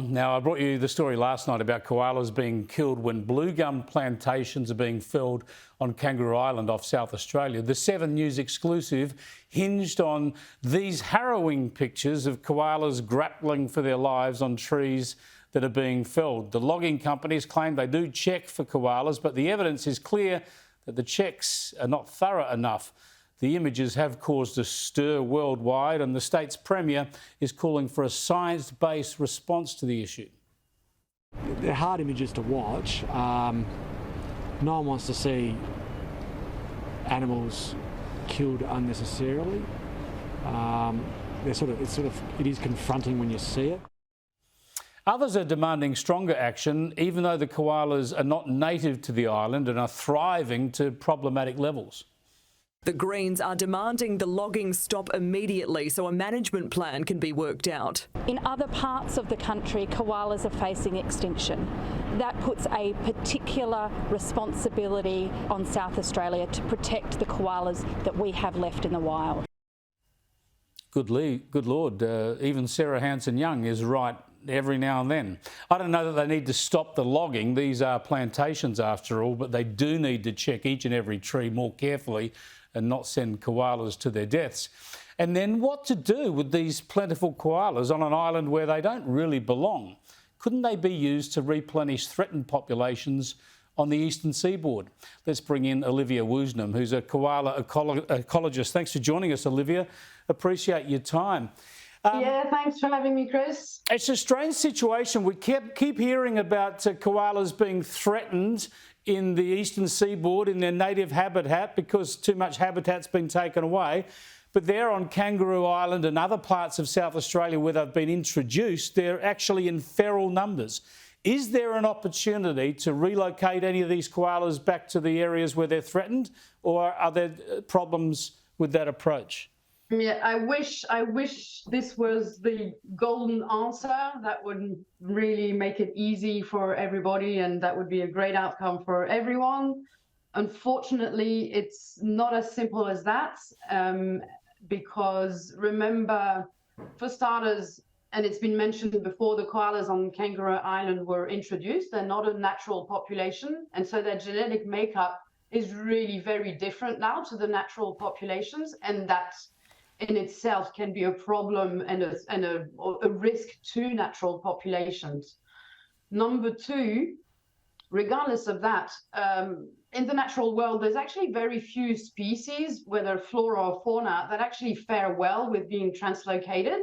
Now, I brought you the story last night about koalas being killed when blue gum plantations are being felled on Kangaroo Island off South Australia. The 7 News exclusive hinged on these harrowing pictures of koalas grappling for their lives on trees that are being felled. The logging companies claim they do check for koalas, but the evidence is clear that the checks are not thorough enough. The images have caused a stir worldwide, and the state's premier is calling for a science-based response to the issue. They're hard images to watch. No one wants to see animals killed unnecessarily. It is confronting when you see it. Others are demanding stronger action, even though the koalas are not native to the island and are thriving to problematic levels. The Greens are demanding the logging stop immediately so a management plan can be worked out. In other parts of the country, koalas are facing extinction. That puts a particular responsibility on South Australia to protect the koalas that we have left in the wild. Good Lord, even Sarah Hanson-Young is right every now and then. I don't know that they need to stop the logging. These are plantations after all, but they do need to check each and every tree more carefully and not send koalas to their deaths. And then what to do with these plentiful koalas on an island where they don't really belong? Couldn't they be used to replenish threatened populations on the eastern seaboard? Let's bring in Olivia Woosnam, who's a koala ecologist. Thanks for joining us, Olivia. Appreciate your time. Yeah, thanks for having me, Chris. It's a strange situation. We keep hearing about koalas being threatened in the eastern seaboard in their native habitat because too much habitat's been taken away. But there on Kangaroo Island and other parts of South Australia where they've been introduced, they're actually in feral numbers. Is there an opportunity to relocate any of these koalas back to the areas where they're threatened, or are there problems with that approach? Yeah, I wish this was the golden answer. That would really make it easy for everybody, and that would be a great outcome for everyone. Unfortunately, it's not as simple as that, because remember, for starters, and it's been mentioned before, the koalas on Kangaroo Island were introduced. They're not a natural population, and so their genetic makeup is really very different now to the natural populations, and that in itself can be a problem and a risk to natural populations. Number two, regardless of that, in the natural world, there's actually very few species, whether flora or fauna, that actually fare well with being translocated.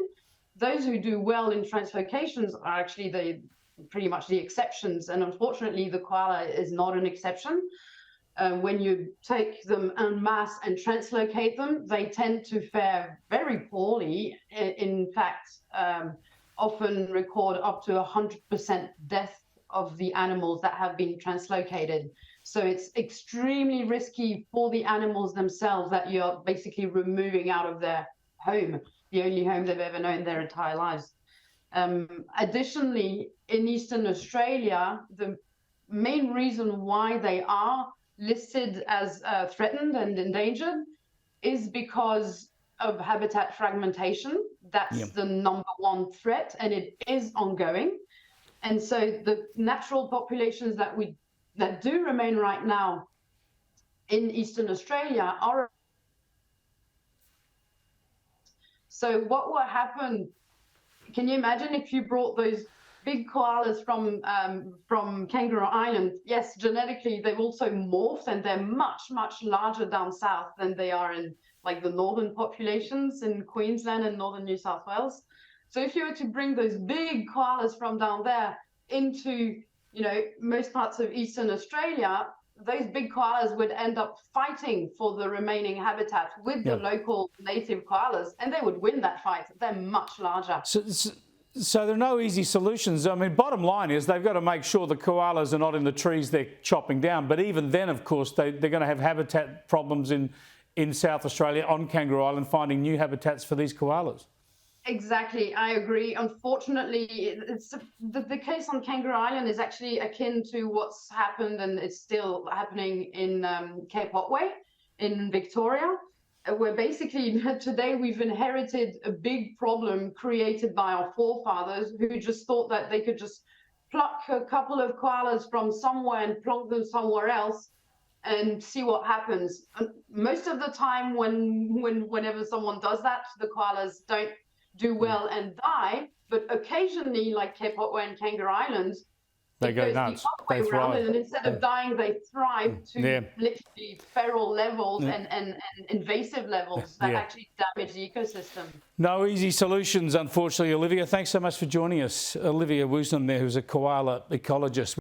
Those who do well in translocations are actually pretty much the exceptions, and unfortunately, the koala is not an exception. When you take them en masse and translocate them, they tend to fare very poorly. In fact, often record up to 100% death of the animals that have been translocated. So it's extremely risky for the animals themselves that you're basically removing out of their home, the only home they've ever known their entire lives. Additionally, in Eastern Australia, the main reason why they are listed as threatened and endangered is because of habitat fragmentation. That's the #1 threat, and it is ongoing. And so the natural populations that do remain right now in Eastern Australia are. So what will happen? Can you imagine if you brought those big koalas from Kangaroo Island? Yes, genetically they've also morphed, and they're much, much larger down south than they are in like the northern populations in Queensland and northern New South Wales. So if you were to bring those big koalas from down there into, most parts of Eastern Australia, those big koalas would end up fighting for the remaining habitat with the local native koalas, and they would win that fight. They're much larger. So there are no easy solutions. I mean, bottom line is they've got to make sure the koalas are not in the trees they're chopping down. But even then, of course, they're going to have habitat problems in South Australia on Kangaroo Island, finding new habitats for these koalas. Exactly, I agree. Unfortunately, it's the case on Kangaroo Island is actually akin to what's happened, and it's still happening in Cape Otway in Victoria. where basically today we've inherited a big problem created by our forefathers who just thought that they could just pluck a couple of koalas from somewhere and plonk them somewhere else and see what happens. And most of the time whenever someone does that, the koalas don't do well and die, but occasionally, like Cape Otway and Kangaroo Island, They go nuts. They thrive. and instead of dying, they thrive to literally feral levels and invasive levels that actually damage the ecosystem. No easy solutions, unfortunately, Olivia. Thanks so much for joining us. Olivia Woosnam there, who's a koala ecologist.